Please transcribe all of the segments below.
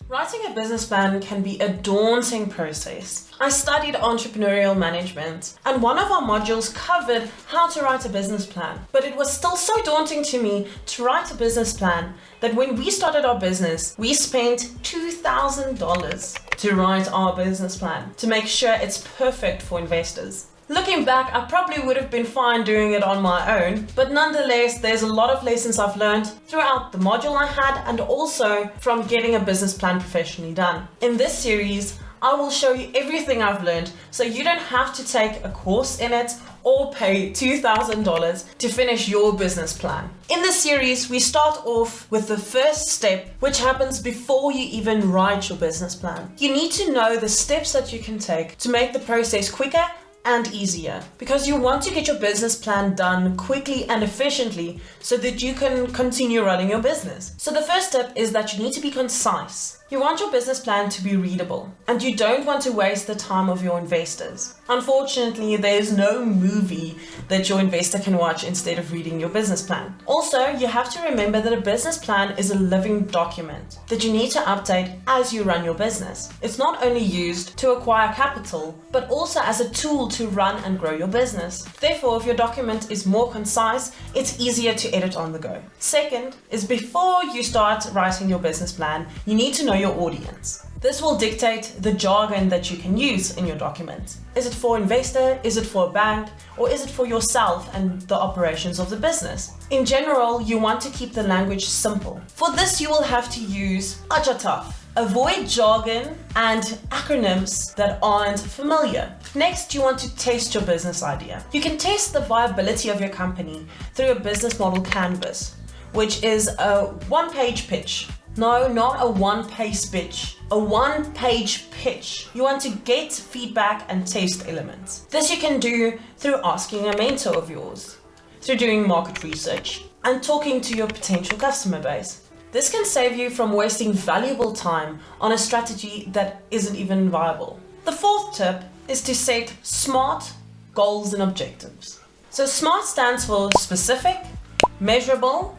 Writing a business plan can be a daunting process. I studied entrepreneurial management, and one of our modules covered how to write a business plan. But it was still so daunting to me to write a business plan that when we started our business, we spent $2,000 to write our business plan to make sure it's perfect for investors. Looking back, I probably would have been fine doing it on my own, but nonetheless, there's a lot of lessons I've learned throughout the module I had and also from getting a business plan professionally done. In this series, I will show you everything I've learned so you don't have to take a course in it or pay $2,000 to finish your business plan. In this series, we start off with the first step, which happens before you even write your business plan. You need to know the steps that you can take to make the process quicker and easier, because you want to get your business plan done quickly and efficiently so that you can continue running your business. So the first step is that you need to be concise. You want your business plan to be readable, and you don't want to waste the time of your investors. Unfortunately, there's no movie that your investor can watch instead of reading your business plan. Also, you have to remember that a business plan is a living document that you need to update as you run your business. It's not only used to acquire capital, but also as a tool to run and grow your business. Therefore, if your document is more concise, it's easier to edit on the go. Second is, before you start writing your business plan, you need to know your audience. This will dictate the jargon that you can use in your document. Is it for an investor? Is it for a bank? Or is it for yourself and the operations of the business? In general, you want to keep the language simple. For this, you will have to use Ajataf. Avoid jargon and acronyms that aren't familiar. Next, you want to test your business idea. You can test the viability of your company through a business model canvas, which is a one-page pitch. No, not a one-page pitch. A one-page pitch. You want to get feedback and test elements. This you can do through asking a mentor of yours, through doing market research, and talking to your potential customer base. This can save you from wasting valuable time on a strategy that isn't even viable. The fourth tip is to set SMART goals and objectives. So SMART stands for specific, measurable,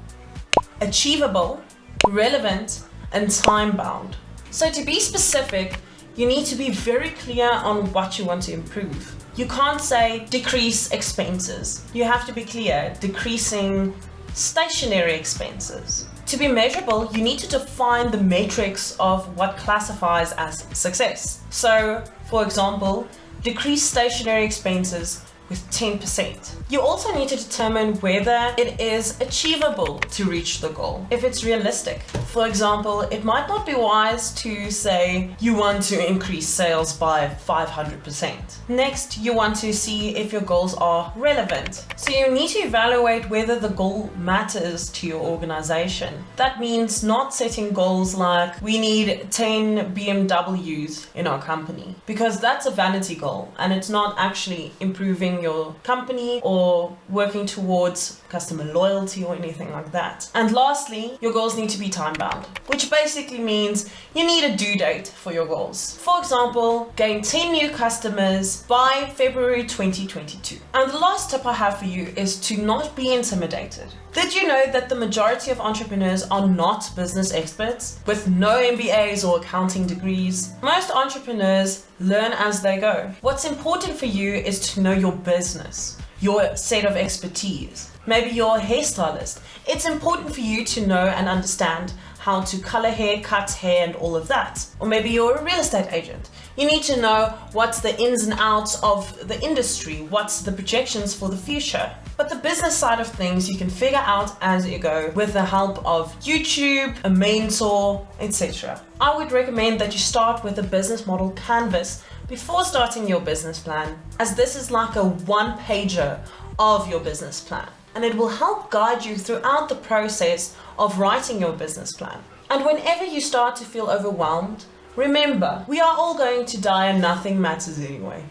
achievable, relevant, and time-bound. So to be specific, you need to be very clear on what you want to improve. You can't say decrease expenses. You have to be clear, decreasing stationary expenses. To be measurable, you need to define the metrics of what classifies as success. So, for example, decrease stationary expenses with 10%. You also need to determine whether it is achievable to reach the goal, if it's realistic. For example, it might not be wise to say you want to increase sales by 500%. Next, you want to see if your goals are relevant. So you need to evaluate whether the goal matters to your organization. That means not setting goals like we need 10 BMWs in our company, because that's a vanity goal and it's not actually improving your company or working towards customer loyalty or anything like that. And lastly, your goals need to be time bound, which basically means you need a due date for your goals. For example, gain 10 new customers by February 2022. And the last tip I have for you is to not be intimidated. Did you know that the majority of entrepreneurs are not business experts with no MBAs or accounting degrees? Most entrepreneurs learn as they go. What's important for you is to know your business, your set of expertise. Maybe you're a hairstylist. It's important for you to know and understand how to color hair, cut hair, and all of that. Or maybe you're a real estate agent. You need to know what's the ins and outs of the industry, what's the projections for the future. But the business side of things you can figure out as you go with the help of YouTube, a mentor, etc. I would recommend that you start with a business model canvas before starting your business plan, as this is like a one-pager of your business plan, and it will help guide you throughout the process of writing your business plan. And whenever you start to feel overwhelmed, remember, we are all going to die and nothing matters anyway.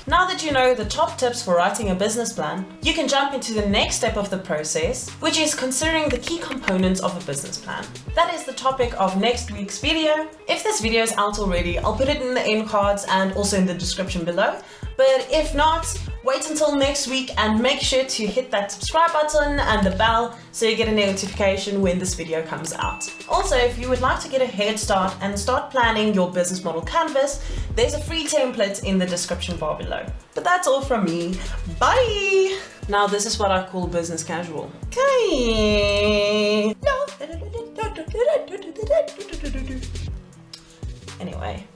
Now that you know the top tips for writing a business plan, you can jump into the next step of the process, which is considering the key components of a business plan. That is the topic of next week's video. If this video is out already, I'll put it in the end cards and also in the description below. But if not, Wait until next week and make sure to hit that subscribe button and the bell so you get a notification when this video comes out. Also, if you would like to get a head start and start planning your business model canvas, there's a free template in the description bar below. But that's all from me. Bye! Now this is what I call business casual. Okay. Anyway.